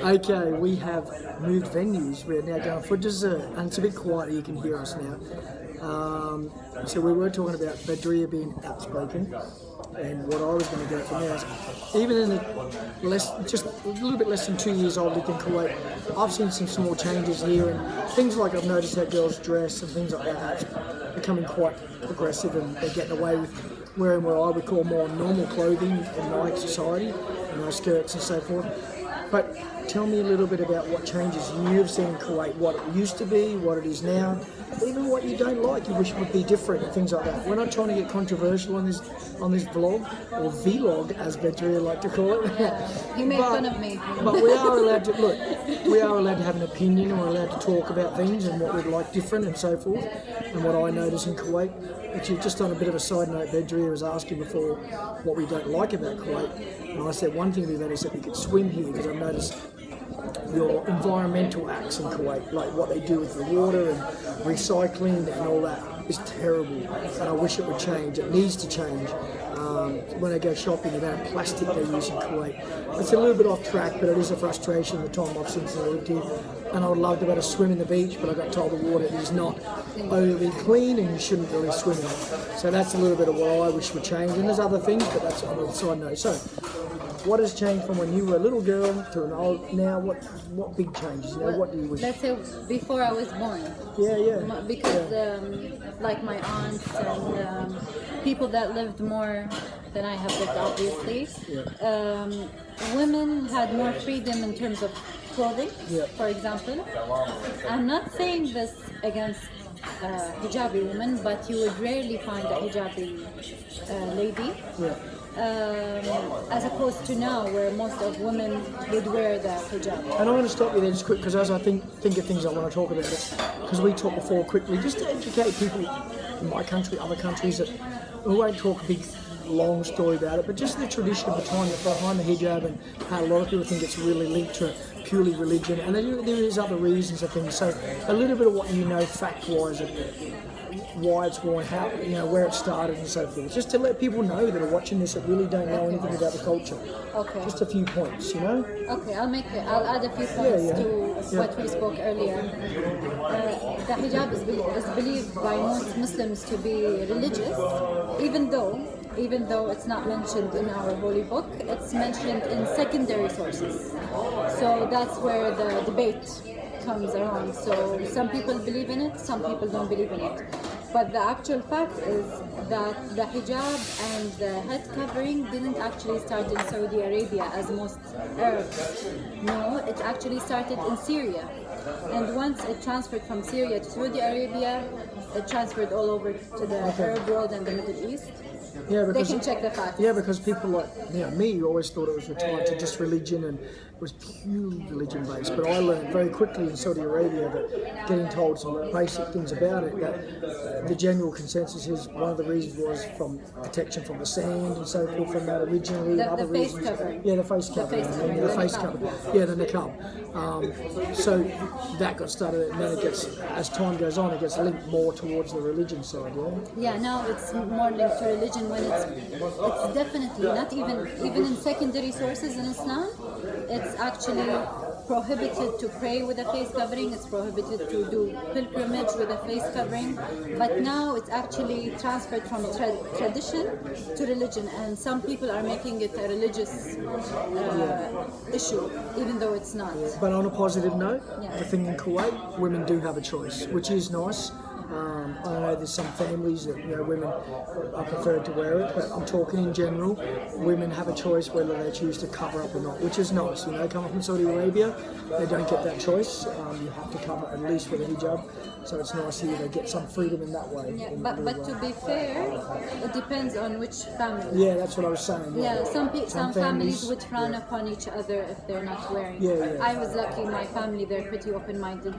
Okay, we have moved venues. We're now going for dessert, and it's a bit quiet. You can hear us now. So we were talking about Badria being outspoken, and what I was going to go from there is, even in just a little bit less than 2 years old in Kuwait, I've seen some small changes here, and things like I've noticed how girls dress and things like that. It's becoming quite progressive, and they're getting away with wearing what I would call more normal clothing in my society, skirts and so forth. But tell me a little bit about what changes you've seen in Kuwait, what it used to be, what it is now, even what you don't like, you wish would be different, and things like that. We're not trying to get controversial on this vlog, or vlog as Badria like to call it. You made fun of me. But we are allowed to we are allowed to have an opinion, and we're allowed to talk about things and what we'd like different and so forth. And what I notice in Kuwait, actually, just on a bit of a side note, Badria was asking before what we don't like about Kuwait, and I said one thing we noticed that we could swim here, because I've noticed your environmental acts in Kuwait, like what they do with the water and recycling and all that, is terrible, and I wish it would change. It needs to change. When I go shopping, the amount of plastic they use in Kuwait. It's a little bit off track, but it is a frustration the time I've since I lived here. And I would love to be able to swim in the beach, but I got told the water is not overly clean and you shouldn't really swim in it. So that's a little bit of what I wish would change. And there's other things, but that's on the side note. So, what has changed from when you were a little girl to an old now? What big changes? What do you wish? Let's say before I was born. Yeah. Because like my aunts and people that lived more than I have lived, obviously. Women had more freedom in terms of clothing, for example. I'm not saying this against hijabi women, but you would rarely find a hijabi lady. As opposed to now, where most of women would wear the hijab. And I want to stop you there just quick, because as I think of things I want to talk about it, because we talked before quickly, just to educate people in my country, other countries, that we won't talk a big long story about it, but just the tradition of the time behind the hijab, and how a lot of people think it's really linked to purely religion, and there is other reasons of things. So a little bit of what you know fact-wise of why it's worn, how, where it started and so forth, just to let people know that are watching this that really don't know anything about the culture. Okay. Just a few points, Okay, I'll add a few points to what we spoke earlier. The hijab is believed by most Muslims to be religious, even though it's not mentioned in our holy book. It's mentioned in secondary sources. So that's where the debate comes around. So some people believe in it, some people don't believe in it. But the actual fact is that the hijab and the head covering didn't actually start in Saudi Arabia as most Arabs. No, it actually started in Syria. And once it transferred from Syria to Saudi Arabia, it transferred all over to the Arab world and the Middle East. Yeah, because they can check the facts. Yeah, because people like me always thought it was retired to just religion and it was purely religion based. But I learned very quickly in Saudi Arabia that getting told some basic things about it, that the general consensus is one of the reasons was from protection from the sand and so forth from that originally. The face covering. Yeah, the face covering. The face covering. Yeah, the niqab. So that got started, and then it gets, as time goes on, it gets linked more towards the religion side. Yeah, now it's more linked to religion when it's definitely not even in secondary sources in Islam. It's actually prohibited to pray with a face covering. It's prohibited to do pilgrimage with a face covering. But now it's actually transferred from tradition to religion, and some people are making it a religious issue, even though it's not. But on a positive note, the thing in Kuwait, women do have a choice, which is nice. I know there's some families that women are preferred to wear it, but I'm talking in general. Women have a choice whether they choose to cover up or not, which is nice. Coming from Saudi Arabia, they don't get that choice. You have to cover at least with a hijab, so it's nice here they get some freedom in that way. Yeah, but to be fair, it depends on which family. Yeah, that's what I was saying. Yeah, some families would frown upon each other if they're not wearing. I was lucky; my family, they're pretty open-minded.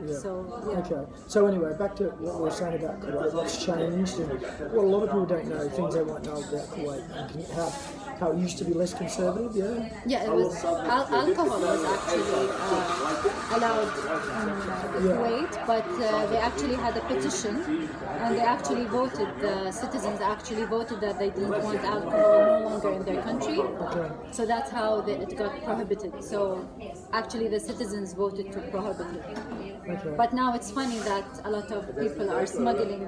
Okay. So anyway, back to what we were saying about Kuwait. What's changed, and what a lot of people don't know, things they might know about Kuwait, and how it used to be less conservative, yeah? Yeah, it was alcohol was actually allowed in Kuwait, but they actually had a petition, and they actually voted. The citizens actually voted that they didn't want alcohol no longer in their country. Okay. So that's how it got prohibited. So actually, the citizens voted to prohibit it. Okay. But now it's funny that a lot of people are smuggling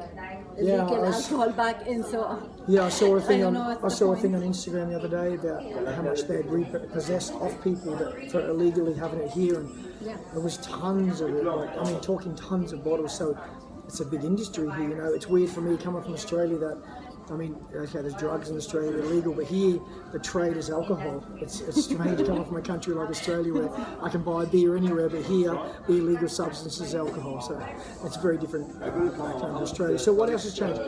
illegal alcohol back in. So Yeah, I saw a thing I on don't know what's I the saw a point. thing on Instagram the other day about how much they'd repossessed of people that for illegally having it here, and Yeah. there was tons of it. Like, I mean, talking tons of bottles. So it's a big industry here. You know, it's weird for me coming from Australia that. I mean, okay, there's drugs in Australia, they're legal, but here the trade is alcohol. It's strange coming from a country like Australia where I can buy beer anywhere, but here the illegal substance is alcohol. So it's very different back in Australia. So what else has changed?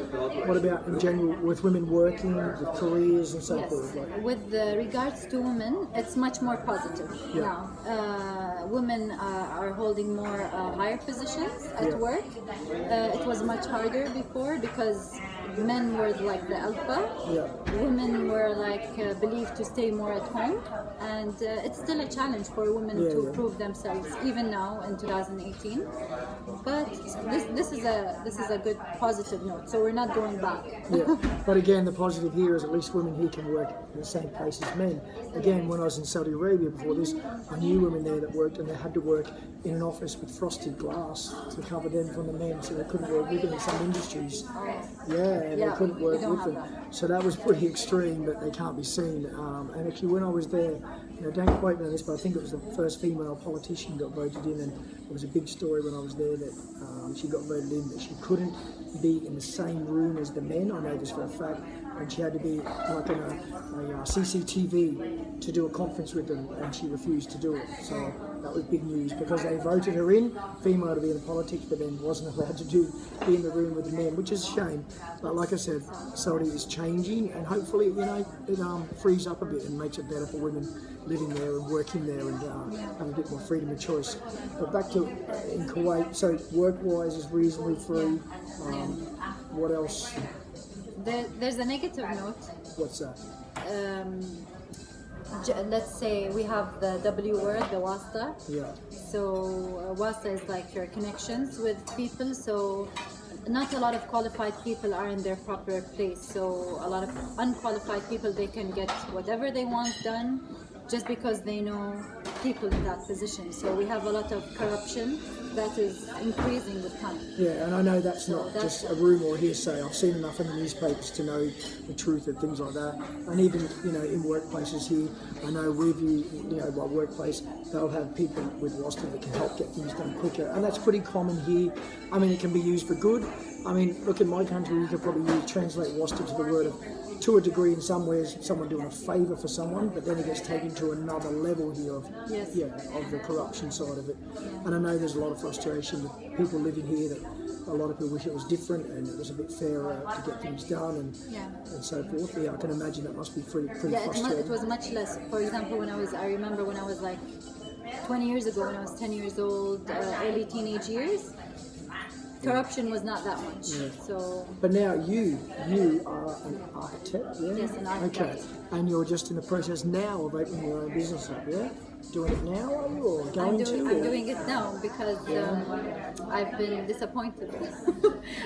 What about in general with women working, with careers and so Yes, forth? Like, with regards to women, it's much more positive now. Women are holding more higher positions at Yeah. work. It was much harder before because men were like the alpha. Yeah. Women were like believed to stay more at home, and it's still a challenge for women Yeah, to yeah. prove themselves even now in 2018. But this is a good positive note. So we're not going back. Yeah, but again, the positive here is at least women here can work in the same place as men. Again, when I was in Saudi Arabia before this, I knew women there that worked, and they had to work in an office with frosted glass to cover them from the men, so they couldn't work with them in some industries. Yeah, and Yeah, they couldn't we work don't with have them. that. So that was pretty extreme, but they can't be seen. And actually, when I was there, don't quote me on this, but I think it was the first female politician got voted in, and it was a big story when I was there that she got voted in that she couldn't be in the same room as the men. I know this for a fact, and she had to be like on a CCTV to do a conference with them, and she refused to do it. So that was big news because they voted her in, female to be in politics, but then wasn't allowed to be in the room with the men, which is a shame. But like I said, Saudi is changing, and hopefully, it frees up a bit and makes it better for women living there and working there and have a bit more freedom of choice. But back to in Kuwait, so work-wise is reasonably free. What else? There's a negative note. What's that? Let's say we have the W word, the wasta. Yeah. So wasta is like your connections with people. So not a lot of qualified people are in their proper place. So a lot of unqualified people, they can get whatever they want done just because they know people in that position. So we have a lot of corruption that is increasing with time. Yeah, and I know that's So not that's- just a rumour or hearsay. I've seen enough in the newspapers to know the truth of things like that. And even, in workplaces here, I know with my workplace, they'll have people with WASTA that can help get things done quicker. And that's pretty common here. I mean, it can be used for good. I mean, look, in my country, you could probably translate WASTA to the word of, to a degree in some ways, someone doing a favour for someone, but then it gets taken to another level here of, Yes. of the corruption side of it. And I know there's a lot of frustration with people living here that a lot of people wish it was different and it was a bit fairer to get things done and so forth. Yeah, I can imagine that must be pretty Yeah, frustrating. it was much less. For example, I remember when I was like 20 years ago, when I was 10 years old, early teenage years, corruption was not that much. Yeah. So But now you are an architect, yeah? Yes, an architect. Okay, and you're just in the process now of opening your own business up, yeah? Doing it now, are you, or going to? I'm or- doing it now because I've been disappointed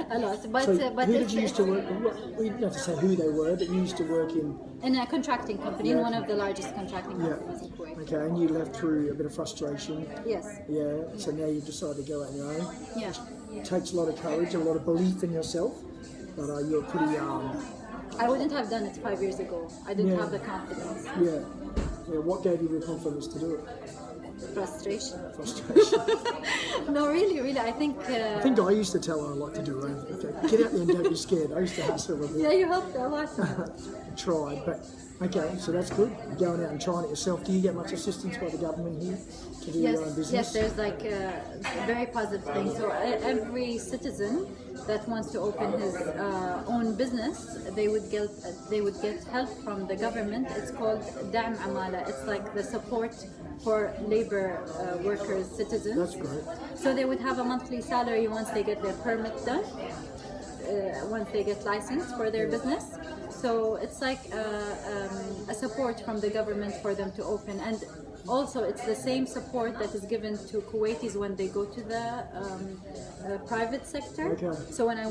a lot. But So but who it's, did you used to work with? We didn't have to say who they were, but you used to work in a contracting company, in one of the largest contracting Yeah. companies in Kuwait. Okay, and you left through a bit of frustration. Yes. Yeah, so now you've decided to go out on your own. Yeah. It takes a lot of courage, a lot of belief in yourself, but you're pretty, I wouldn't have done it 5 years ago. I didn't Yeah. have the confidence. yeah. What gave you the confidence to do it? Frustration. Frustration. No, really, I think. I think I used to tell her I like to do her own thing. Okay, get out there and don't be scared. I used to hassle her a bit. Yeah, you helped a lot. Tried, but okay, so that's good. You're going out and trying it yourself. Do you get much assistance by the government here to do your own business? Yes, there's like a very positive thing. So every citizen that wants to open his own business, they would get help from the government. It's called Da'm Amala. It's like the support for labor workers, citizens. That's great. So they would have a monthly salary once they get their permit done, once they get licensed for their business. So it's like a support from the government for them to open, and also it's the same support that is given to Kuwaitis when they go to the private sector. Okay. So when I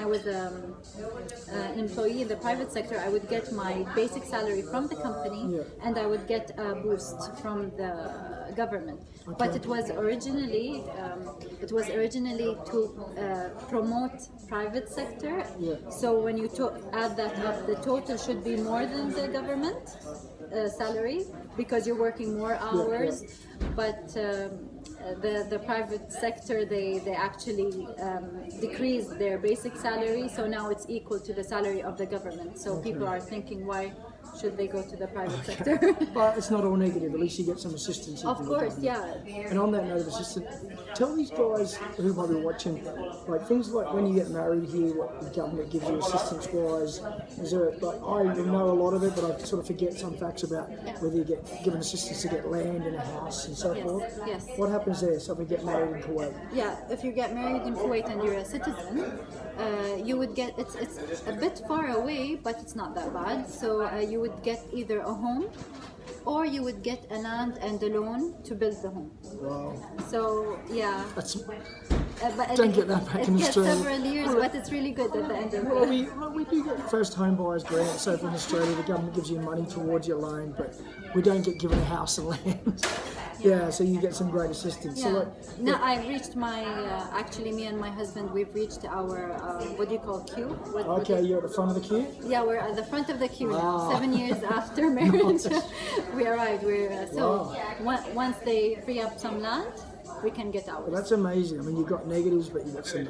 was an employee in the private sector, I would get my basic salary from the company, and I would get a boost from the government. But it was originally to promote private sector. So when you add that up, the total should be more than the government salary, because you're working more hours. But the private sector, they actually decreased their basic salary, so now it's equal to the salary of the government. So people are thinking, why should they go to the private sector? But it's not all negative. At least you get some assistance. Of course, yeah. And on that note of assistance, tell these guys who might be watching, like things like when you get married here, what the government gives you assistance-wise. Is there, like, I know a lot of it, but I sort of forget some facts about whether you get given assistance to get land and a house and so forth. Yes. What happens there? So if we get married in Kuwait. Yeah, if you get married in Kuwait and you're a citizen, you would get, it's a bit far away, but it's not that bad. So you would get either a home, or you would get a land and a loan to build the home. Wow. So yeah. That's, but don't get that back in Australia. It gets several years, but it's really good at the end of Well, it. we do get first home buyers grants. So in Australia, the government gives you money towards your loan, but we don't get given a house and land. Yeah, so you get some great assistance. Yeah. So like, No, I reached my, actually me and my husband, we've reached our, what do you call, queue? okay, you're at the front of the queue? Yeah, we're at the front of the queue now, Wow. 7 years after marriage. We arrived, once they free up some land, we can get ours. Well, that's amazing. I mean, you've got negatives, but you've got some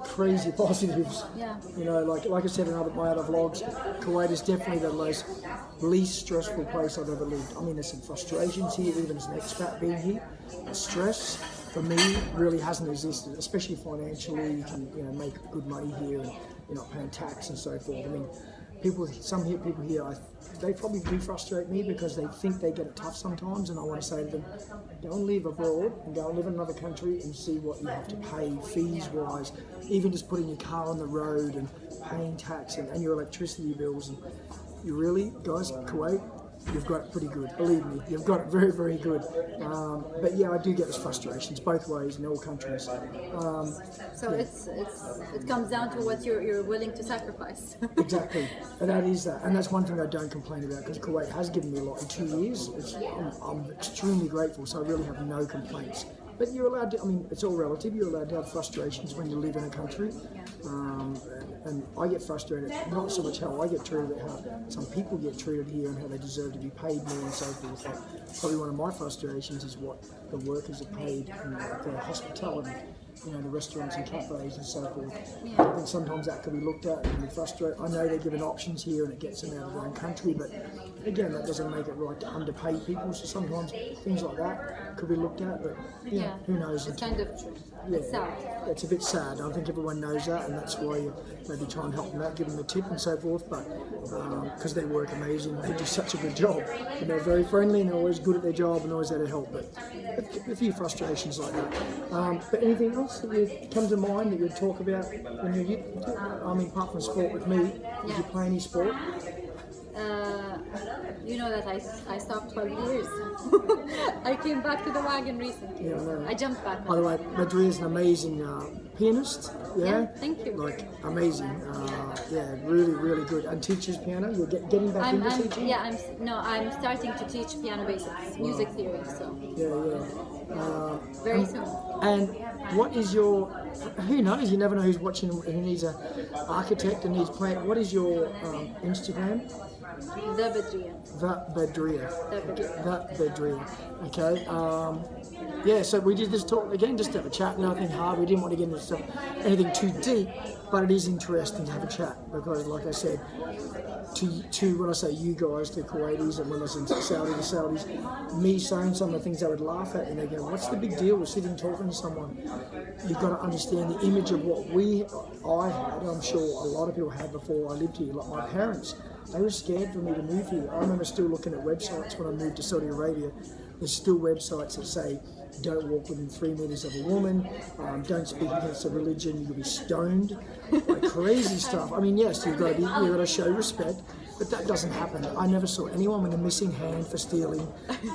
crazy positives. Yeah. You know, like I said in my other vlogs, Kuwait is definitely the least stressful place I've ever lived. I mean, there's some frustrations here, even as an expat being here. The stress for me really hasn't existed, especially financially. You can make good money here, and you're not paying tax and so forth. I mean, people here, they probably do frustrate me because they think they get it tough sometimes, and I want to say to them, go and live abroad and go and live in another country and see what you have to pay fees-wise, even just putting your car on the road and paying tax and your electricity bills. And you really, guys, Kuwait, you've got it pretty good. Believe me, you've got it very, very good. But yeah, I do get those frustrations both ways in all countries. So it comes down to what you're willing to sacrifice. Exactly, and that is that, and that's one thing I don't complain about, because Kuwait has given me a lot in 2 years. I'm extremely grateful, so I really have no complaints. But you're allowed to, I mean, it's all relative, you're allowed to have frustrations when you live in a country. And I get frustrated, not so much how I get treated, but how some people get treated here and how they deserve to be paid more and so forth. Like, probably one of my frustrations is what the workers are paid in the hospitality, the restaurants and cafes and so forth. I think sometimes that could be looked at and be frustrated. I know they're given options here and it gets them out of their own country, but again, that doesn't make it right to underpay people. So sometimes things like that could be looked at, but who knows? It's kind of true. Yeah, It's sad. it's a bit sad. I think everyone knows that, and that's why you maybe try and help them out, give them a tip and so forth. But because they work amazing, they do such a good job, and they're very friendly and they're always good at their job and always there to help. But a few frustrations like that. But anything else that you come to mind that you'd talk about when you're apart from sport with me? Did you play any sport? You know that I stopped 12 years. I came back to the wagon recently. Yeah, I know. I jumped back. By the way, Badria is an amazing pianist. Yeah, thank you. Like amazing. Really, really good. And teaches piano. You're getting back into teaching. Yeah, I'm starting to teach piano basics, music theory. So very soon. And what is your? Who knows? You never know who's watching. Who needs an architect and needs plan. What is your Instagram? The Badria. The Badria. Okay. So we did this talk again, just to have a chat. Nothing hard. We didn't want to get into anything too deep, but it is interesting to have a chat because, like I said, to when I say you guys, the Kuwaitis, and when I say the Saudis, me saying some of the things they would laugh at, and they go, "What's the big deal with sitting talking to someone?" You've got to understand the image of what I had. I'm sure a lot of people had before I lived here. Like my parents, they were scared for me to move here. I remember still looking at websites when I moved to Saudi Arabia, there's still websites that say don't walk within 3 meters of a woman, don't speak against a religion, you'll be stoned, like crazy stuff. I mean, yes, you've got to show respect, but that doesn't happen. I never saw anyone with a missing hand for stealing.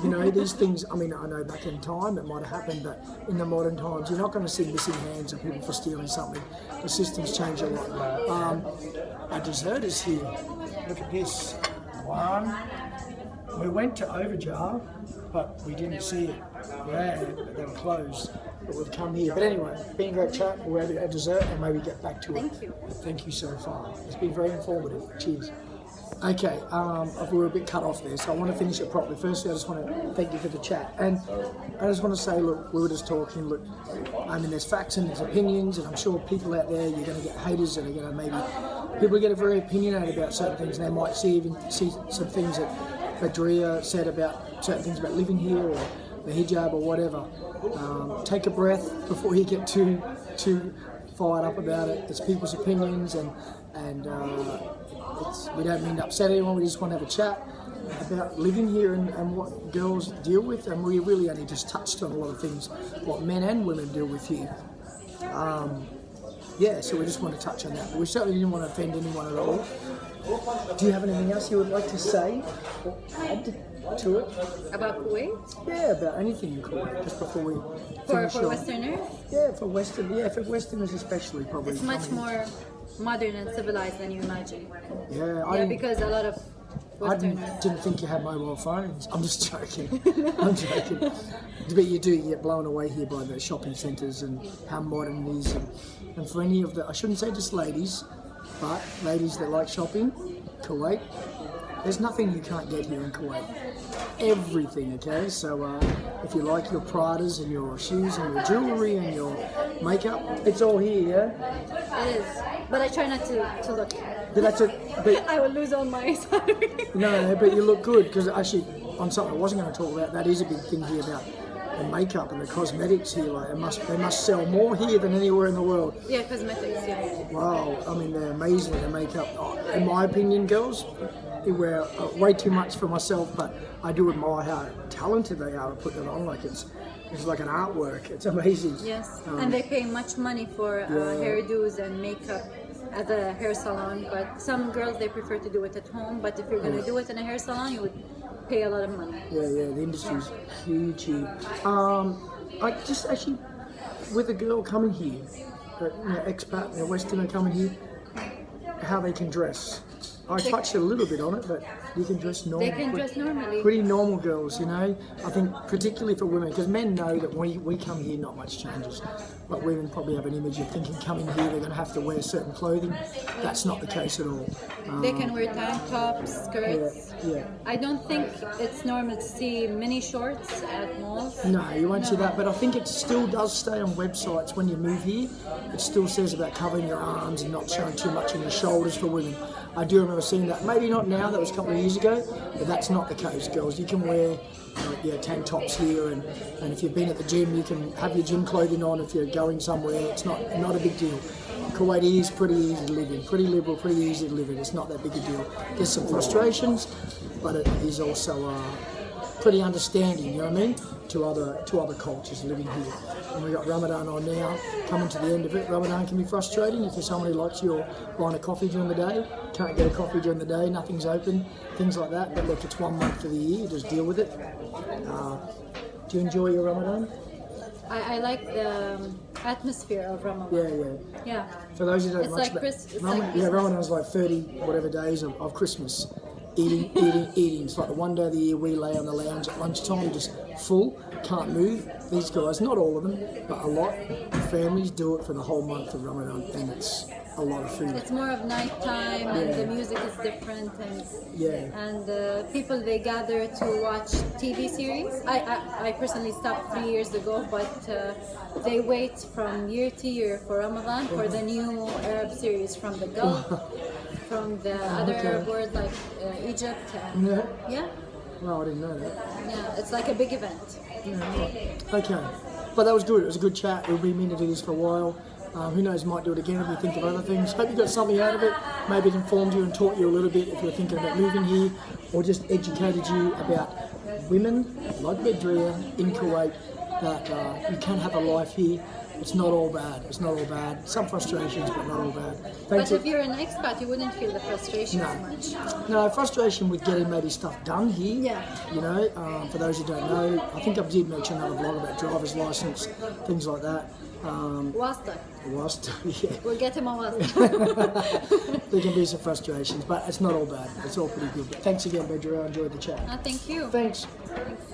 You know, these things, I mean, I know back in time it might have happened, but in the modern times, you're not going to see missing hands of people for stealing something. The system's changed a lot. Our dessert is here. Look at this. One. We went to Overjar, but we didn't see it. Yeah, they were closed. But we've come here. But anyway, been a great chat. We'll have a dessert and maybe get back to it. Thank you. Thank you so far. It's been very informative. Cheers. Okay, we were a bit cut off there, so I want to finish it properly. Firstly, I just want to thank you for the chat. And I just want to say, look, we were just talking, look, I mean, there's facts and there's opinions, and I'm sure people out there, you're going to get haters that are going to maybe, people get very opinionated about certain things, and they might see some things that Badria said about certain things about living here or the hijab or whatever. Take a breath before you get too fired up about it. It's people's opinions, and we don't mean to upset anyone. We just want to have a chat about living here and what girls deal with, and we really only just touched on a lot of things what men and women deal with here. So we just want to touch on that. But we certainly didn't want to offend anyone at all. Do you have anything else you would like to say or add to it? About Kuwait? Yeah, about anything in Kuwait, just before we finish For Westerners? Yeah, for Westerners especially, probably. It's much more modern and civilized than you imagine. Yeah, because a lot of I Westerners... didn't think you had mobile phones. I'm just joking. I'm joking. But you do get blown away here by the shopping centres and how modern it is. And for any of the, I shouldn't say just ladies, but ladies that like shopping, Kuwait, there's nothing you can't get here in Kuwait. Everything, okay? So if you like your Pradas and your shoes and your jewellery and your makeup, it's all here, yeah? It is. But I try not to look. But that's it. I will lose all my salary. No, but you look good, because actually, on something I wasn't going to talk about, that is a big thing here about the makeup and the cosmetics here. Like they must sell more here than anywhere in the world. Yeah, cosmetics, yeah. Wow, I mean, they're amazing, the makeup. In my opinion, girls, they wear way too much for myself, but I do admire how talented they are to put that on. Like it's like an artwork. It's amazing. Yes, and they pay much money for hairdos and makeup at a hair salon, but some girls, they prefer to do it at home. But if you're going to do it in a hair salon, you would pay a lot of money. Yeah, the industry's huge here. I just actually, with a girl coming here, expat, a Westerner coming here, how they can dress. I touched a little bit on it, but you can dress normal. They can dress normally. Pretty normal girls, you know. I think particularly for women, because men know that when we come here, not much changes. But women probably have an image of thinking coming here, they're going to have to wear certain clothing. That's not the case at all. They can wear tank tops, skirts. Yeah. I don't think it's normal to see mini shorts at malls. No, you won't see that, but I think it still does stay on websites when you move here. It still says about covering your arms and not showing too much on your shoulders for women. I do remember seeing that. Maybe not now, that was a couple of years ago, but that's not the case, girls. You can wear tank tops here, and if you've been at the gym, you can have your gym clothing on if you're going somewhere. It's not a big deal. Kuwait is pretty easy to live in, pretty liberal, pretty easy to live in. It's not that big a deal. There's some frustrations, but it is also pretty understanding, you know what I mean, to other cultures living here. And we've got Ramadan on now, coming to the end of it. Ramadan can be frustrating if you're someone who likes your line of coffee during the day, can't get a coffee during the day, nothing's open, things like that. But look, it's 1 month of the year, just deal with it. Do you enjoy your Ramadan? I like the atmosphere of Ramadan. Yeah. For those who don't know much like about Ramadan's like 30 whatever days of Christmas. Eating. It's like the one day of the year we lay on the lounge at lunchtime, just full, can't move. These guys, not all of them, but a lot, families do it for the whole month of Ramadan, and it's a lot of food. It's more of nighttime, and the music is different, and people, they gather to watch TV series. I personally stopped 3 years ago, but they wait from year to year for Ramadan for the new Arab series from the Gulf. From the other Arab world like Egypt. Yeah. Well, I didn't know that. Yeah, it's like a big event. Yeah, okay. But that was good. It was a good chat. We've been meaning to do this for a while. Who knows, might do it again if we think of other things. Hope you got something out of it. Maybe it informed you and taught you a little bit if you're thinking about moving here, or just educated you about women like Bedria in Kuwait that you can have a life here. It's not all bad. It's not all bad. Some frustrations, but not all bad. But if you're an expat, you wouldn't feel the frustration as much. No, frustration with getting maybe stuff done here. Yeah. You know, for those who don't know, I think I did mention another vlog about driver's license, things like that. Wasta. Yeah. We'll get him on Wasta. There can be some frustrations, but it's not all bad. It's all pretty good. But thanks again, Bedra. I enjoyed the chat. Thank you. Thanks. Thanks.